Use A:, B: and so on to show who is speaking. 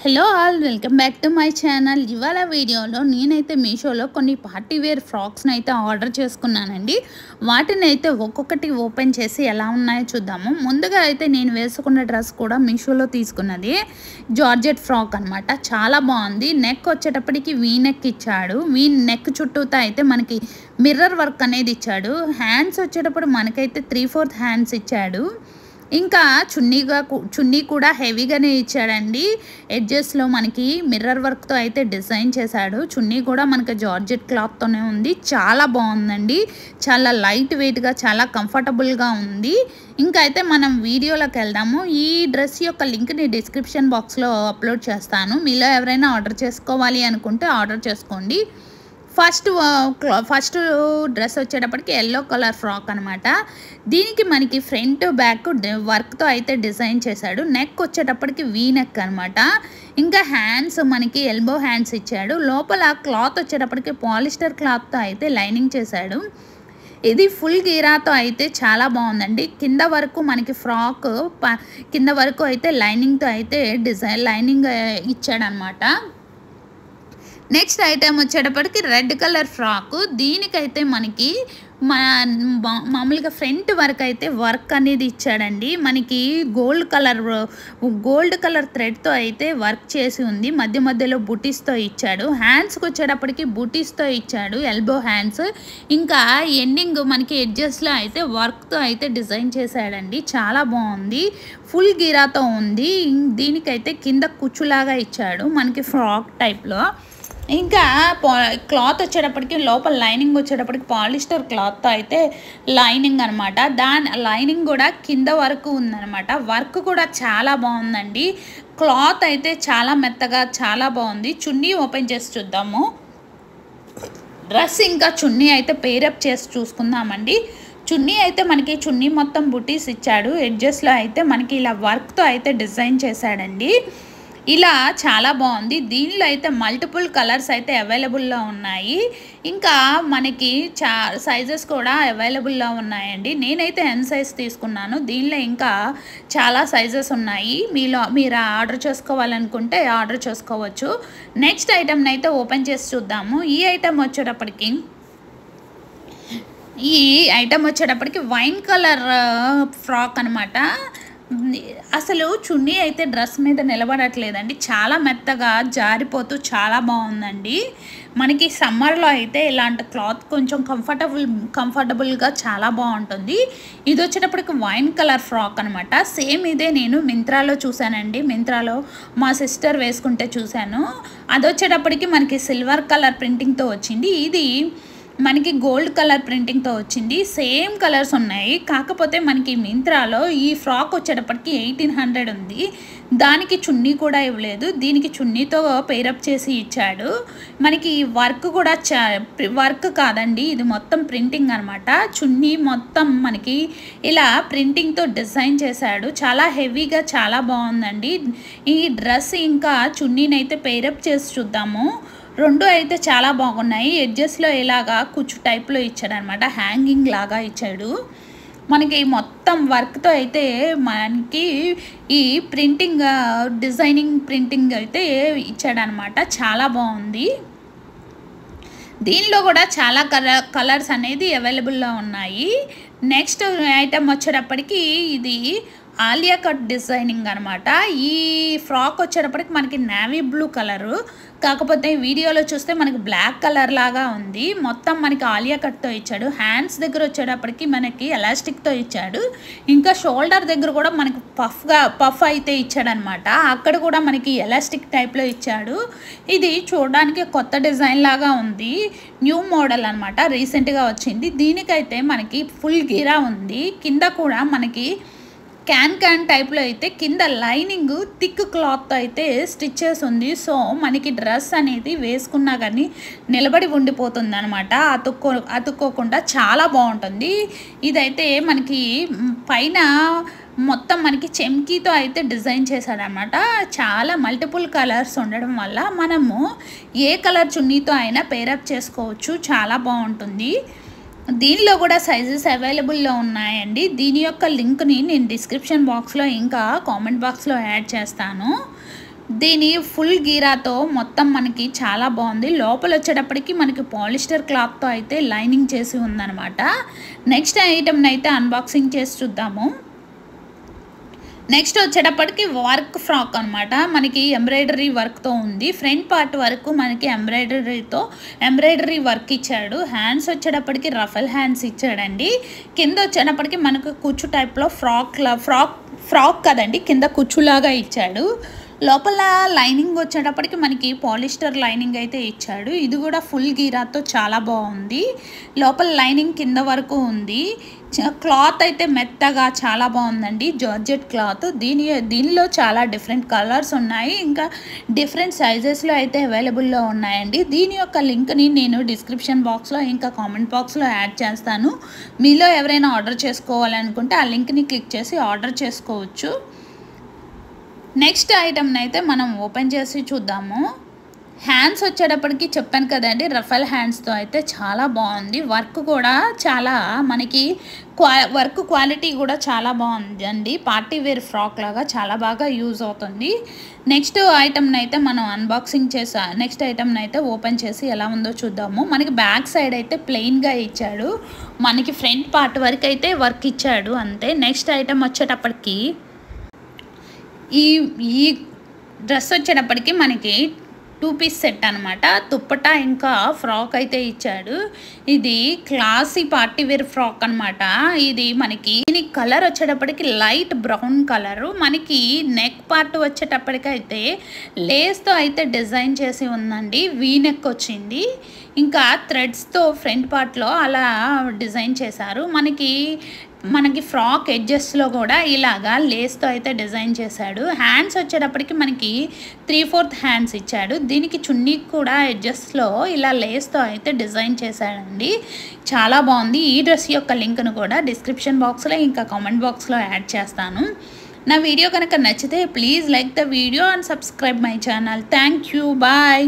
A: Hello all welcome back to my channel. ఇవాళ వీడియోలో నేనైతే మీషోలో కొన్ని పార్టీ వేర్ ఫ్రాక్స్ని అయితే ఆర్డర్ చేసుకున్నానండి. వాటిని అయితే ఒక్కొక్కటి ఓపెన్ చేసి ఎలా ఉన్నాయో చూద్దాము. ముందుగా అయితే నేను వేసుకున్న డ్రెస్ కూడా మీషోలో తీసుకున్నది. జార్జెట్ ఫ్రాక్ అనమాట. చాలా బాగుంది. నెక్ వచ్చేటప్పటికి వీ నెక్ ఇచ్చాడు. వీ నెక్ చుట్టూతో అయితే మనకి మిర్రర్ వర్క్ అనేది ఇచ్చాడు. హ్యాండ్స్ వచ్చేటప్పుడు మనకైతే 3/4 హ్యాండ్స్ ఇచ్చాడు. ఇంకా చున్నీ కూడా హెవీగానే ఇచ్చాడండి. ఎడ్జెస్లో మనకి మిర్రర్ వర్క్తో అయితే డిజైన్ చేశాడు. చున్నీ కూడా మనకి జార్జెట్ క్లాత్తోనే ఉంది. చాలా బాగుందండి. చాలా లైట్ వెయిట్గా చాలా కంఫర్టబుల్గా ఉంది. ఇంకా అయితే మనం వీడియోలోకి వెళ్దాము. ఈ డ్రెస్ యొక్క లింక్ని డిస్క్రిప్షన్ బాక్స్లో అప్లోడ్ చేస్తాను. మీలో ఎవరైనా ఆర్డర్ చేసుకోవాలి అనుకుంటే ఆర్డర్ చేసుకోండి. ఫస్ట్ డ్రెస్ వచ్చేటప్పటికి ఎల్లో కలర్ ఫ్రాక్ అనమాట. దీనికి మనకి ఫ్రంట్ బ్యాక్ వర్క్తో అయితే డిజైన్ చేశాడు. నెక్ వచ్చేటప్పటికి వీ నెక్ అనమాట. ఇంకా హ్యాండ్స్ మనకి ఎల్బో హ్యాండ్స్ ఇచ్చాడు. లోపల క్లాత్ వచ్చేటప్పటికి పాలిస్టర్ క్లాత్తో అయితే లైనింగ్ చేశాడు. ఇది ఫుల్ గీరాతో అయితే చాలా బాగుందండి. కింద వరకు మనకి ఫ్రాక్ కింద వరకు అయితే లైనింగ్తో అయితే లైనింగ్ ఇచ్చాడనమాట. నెక్స్ట్ ఐటెం వచ్చేటప్పటికి రెడ్ కలర్ ఫ్రాక్. దీనికైతే మనకి మామూలుగా ఫ్రంట్ వరకు అయితే వర్క్ అనేది ఇచ్చాడండి. మనకి గోల్డ్ కలర్ థ్రెడ్తో అయితే వర్క్ చేసి ఉంది. మధ్య మధ్యలో బుటీస్తో ఇచ్చాడు. హ్యాండ్స్కి వచ్చేటప్పటికి బుటీస్తో ఇచ్చాడు, ఎల్బో హ్యాండ్స్. ఇంకా ఎండింగ్ మనకి ఎడ్జెస్లో అయితే వర్క్తో అయితే డిజైన్ చేశాడండి. చాలా బాగుంది. ఫుల్ గీరాతో ఉంది. దీనికైతే కింద కుచ్చులాగా ఇచ్చాడు మనకి ఫ్రాక్ టైప్లో. ఇంకా క్లాత్ వచ్చేటప్పటికి లోపల లైనింగ్ వచ్చేటప్పటికి పాలిస్టర్ క్లాత్తో అయితే లైనింగ్ అనమాట. లైనింగ్ కూడా కింద వరకు ఉందన్నమాట. వర్క్ కూడా చాలా బాగుందండి. క్లాత్ అయితే చాలా మెత్తగా చాలా బాగుంది. చున్నీ ఓపెన్ చేసి చూద్దాము. డ్రెస్ ఇంకా చున్నీ అయితే పేరప్ చేసి చూసుకుందామండి. చున్నీ అయితే మనకి చున్నీ మొత్తం బుటీస్ ఇచ్చాడు. ఎడ్జెస్లో అయితే మనకి ఇలా వర్క్తో అయితే డిజైన్ చేశాడండి. ఇలా చాలా బాగుంది. దీనిలో అయితే మల్టిపుల్ కలర్స్ అయితే అవైలబుల్లో ఉన్నాయి. ఇంకా మనకి సైజెస్ కూడా అవైలబుల్లో ఉన్నాయండి. నేనైతే ఎన్ సైజ్ తీసుకున్నాను. దీనిలో ఇంకా చాలా సైజెస్ ఉన్నాయి. మీరు ఆర్డర్ చేసుకోవాలనుకుంటే ఆర్డర్ చేసుకోవచ్చు. నెక్స్ట్ ఐటెంని అయితే ఓపెన్ చేసి చూద్దాము. ఈ ఐటెం వచ్చేటప్పటికి వైన్ కలర్ ఫ్రాక్ అనమాట. అసలు చున్నీ అయితే డ్రెస్ మీద నిలబడట్లేదండి. చాలా మెత్తగా జారిపోతూ చాలా బాగుందండి. మనకి సమ్మర్లో అయితే ఇలాంటి క్లాత్ కొంచెం కంఫర్టబుల్గా చాలా బాగుంటుంది. ఇది వచ్చేటప్పటికి వైన్ కలర్ ఫ్రాక్ అనమాట. సేమ్ ఇదే నేను మింత్రాలో చూశానండి. మింత్రాలో మా సిస్టర్ వేసుకుంటే చూశాను. అది వచ్చేటప్పటికి మనకి సిల్వర్ కలర్ ప్రింటింగ్తో వచ్చింది. ఇది మనకి గోల్డ్ కలర్ ప్రింటింగ్తో వచ్చింది. సేమ్ కలర్స్ ఉన్నాయి. కాకపోతే మనకి మింత్రాలో ఈ ఫ్రాక్ వచ్చేటప్పటికి 1800 ఉంది. దానికి చున్నీ కూడా ఇవ్వలేదు. దీనికి చున్నీతో పేరప్ చేసి ఇచ్చాడు. మనకి వర్క్ కూడా వర్క్ కాదండి, ఇది మొత్తం ప్రింటింగ్ అనమాట. చున్నీ మొత్తం మనకి ఇలా ప్రింటింగ్తో డిజైన్ చేశాడు. చాలా హెవీగా చాలా బాగుందండి. ఈ డ్రెస్ ఇంకా చున్నీని అయితే పేరప్ చేసి చూద్దాము. రెండు అయితే చాలా బాగున్నాయి. ఎడ్జెస్లో ఇలాగా కుచ్చు టైప్లో ఇచ్చాడు అనమాట. హ్యాంగింగ్ లాగా ఇచ్చాడు. మనకి మొత్తం వర్క్తో అయితే మనకి ఈ డిజైనింగ్ ప్రింటింగ్ అయితే ఇచ్చాడనమాట. చాలా బాగుంది. దీనిలో కూడా చాలా కలర్స్ అనేది అవైలబుల్లో ఉన్నాయి. నెక్స్ట్ ఐటెం వచ్చేటప్పటికి ఇది ఆలియా కట్ డిజైనింగ్ అనమాట. ఈ ఫ్రాక్ వచ్చేటప్పటికి మనకి నేవీ బ్లూ కలరు, కాకపోతే వీడియోలో చూస్తే మనకి బ్లాక్ కలర్ లాగా ఉంది. మొత్తం మనకి ఆలియా కట్తో ఇచ్చాడు. హ్యాండ్స్ దగ్గర వచ్చేటప్పటికి మనకి ఎలాస్టిక్తో ఇచ్చాడు. ఇంకా షోల్డర్ దగ్గర కూడా మనకి పఫ్ అయితే ఇచ్చాడనమాట. అక్కడ కూడా మనకి ఎలాస్టిక్ టైప్లో ఇచ్చాడు. ఇది చూడడానికి కొత్త డిజైన్ లాగా ఉంది. న్యూ మోడల్ అనమాట, రీసెంట్గా వచ్చింది. దీనికైతే మనకి ఫుల్ గీరా ఉంది. కింద కూడా మనకి క్యాన్ టైప్లో అయితే కింద లైనింగ్ థిక్ క్లాత్తో అయితే స్టిచెస్ ఉంది. సో మనకి డ్రెస్ అనేది వేసుకున్నా కానీ నిలబడి ఉండిపోతుంది అనమాట. అతుక్కోకుండా చాలా బాగుంటుంది. ఇదైతే మనకి పైన మొత్తం మనకి చెమ్కీతో అయితే డిజైన్ చేశాడనమాట. చాలా మల్టిపుల్ కలర్స్ ఉండడం వల్ల మనము ఏ కలర్ చున్నీతో అయినా పేరప్ చేసుకోవచ్చు. చాలా బాగుంటుంది. దీనిలో కూడా సైజెస్ అవైలబుల్లో ఉన్నాయండి. దీని యొక్క లింక్ని నేను డిస్క్రిప్షన్ బాక్స్లో ఇంకా కామెంట్ బాక్స్లో యాడ్ చేస్తాను. దీని ఫుల్ గీరాతో మొత్తం మనకి చాలా బాగుంది. లోపల వచ్చేటప్పటికి మనకి పాలిస్టర్ క్లాత్తో అయితే లైనింగ్ చేసి ఉందన్నమాట. నెక్స్ట్ ఐటమ్ని అయితే అన్బాక్సింగ్ చేసి చూద్దాము. నెక్స్ట్ వచ్చేటప్పటికి వర్క్ ఫ్రాక్ అనమాట. మనకి ఎంబ్రాయిడరీ వర్క్తో ఉంది. ఫ్రంట్ పార్ట్ వరకు మనకి ఎంబ్రాయిడరీ వర్క్ ఇచ్చాడు. హ్యాండ్స్ వచ్చేటప్పటికి రఫల్ హ్యాండ్స్ ఇచ్చాడండి. కింద వచ్చేటప్పటికి మనకు కుచ్చు టైప్లో ఫ్రాక్ కదండి, కింద కుచ్చులాగా ఇచ్చాడు. లోపల లైనింగ్ వచ్చేటప్పటికి మనకి పాలిస్టర్ లైనింగ్ అయితే ఇచ్చాడు. ఇది కూడా ఫుల్ గీరాతో చాలా బాగుంది. లోపల లైనింగ్ కింద వరకు ఉంది. క్లాత్ అయితే మెత్తగా చాలా బాగుందండి, జార్జెట్ క్లాత్. దీనిలో చాలా డిఫరెంట్ కలర్స్ ఉన్నాయి, ఇంకా డిఫరెంట్ సైజెస్లో అయితే అవైలబుల్లో ఉన్నాయండి. దీని యొక్క లింక్ని నేను డిస్క్రిప్షన్ బాక్స్లో ఇంకా కామెంట్ బాక్స్లో యాడ్ చేస్తాను. మీలో ఎవరైనా ఆర్డర్ చేసుకోవాలనుకుంటే ఆ లింక్ని క్లిక్ చేసి ఆర్డర్ చేసుకోవచ్చు. నెక్స్ట్ ఐటమ్ని అయితే మనం ఓపెన్ చేసి చూద్దాము. హ్యాండ్స్ వచ్చేటప్పటికి చెప్పాను కదండి, రఫల్ హ్యాండ్స్తో అయితే చాలా బాగుంది. వర్క్ కూడా చాలా మనకి వర్క్ క్వాలిటీ కూడా చాలా బాగుంది అండి. పార్టీ వేర్ ఫ్రాక్ లాగా చాలా బాగా యూజ్ అవుతుంది. నెక్స్ట్ ఐటమ్ని అయితే మనం అన్బాక్సింగ్ నెక్స్ట్ ఐటమ్ని అయితే ఓపెన్ చేసి ఎలా ఉందో చూద్దాము. మనకి బ్యాక్ సైడ్ అయితే ప్లెయిన్గా ఇచ్చాడు. మనకి ఫ్రంట్ పార్ట్ వరకు అయితే వర్క్ ఇచ్చాడు అంతే. నెక్స్ట్ ఐటమ్ వచ్చేటప్పటికి ఈ డ్రెస్ వచ్చేటప్పటికి మనకి 2 పీస్ సెట్ అనమాట. దుప్పటా ఇంకా ఫ్రాక్ అయితే ఇచ్చాడు. ఇది క్లాసీ పార్టీ వేర్ ఫ్రాక్ అనమాట. ఇది మనకి దీని కలర్ వచ్చేటప్పటికి లైట్ బ్రౌన్ కలరు. మనకి నెక్ పార్ట్ వచ్చేటప్పటికైతే లేస్తో అయితే డిజైన్ చేసి ఉందండి. వీ నెక్ వచ్చింది. ఇంకా థ్రెడ్స్తో ఫ్రంట్ పార్ట్లో అలా డిజైన్ చేశారు. మనకి ఫ్రాక్ ఎడ్జెస్లో కూడా ఇలాగా లేస్తో అయితే డిజైన్ చేశాడు. హ్యాండ్స్ వచ్చేటప్పటికి మనకి 3/4 హ్యాండ్స్ ఇచ్చాడు. దీనికి చున్నీ కూడా ఎడ్జెస్లో ఇలా లేస్తో అయితే డిజైన్ చేశాడండి. చాలా బాగుంది. ఈ డ్రెస్ యొక్క లింక్ను కూడా డిస్క్రిప్షన్ బాక్స్లో ఇంకా కామెంట్ బాక్స్లో యాడ్ చేస్తాను. నా వీడియో కనుక నచ్చితే please like the video and subscribe my channel. Thank you. Bye.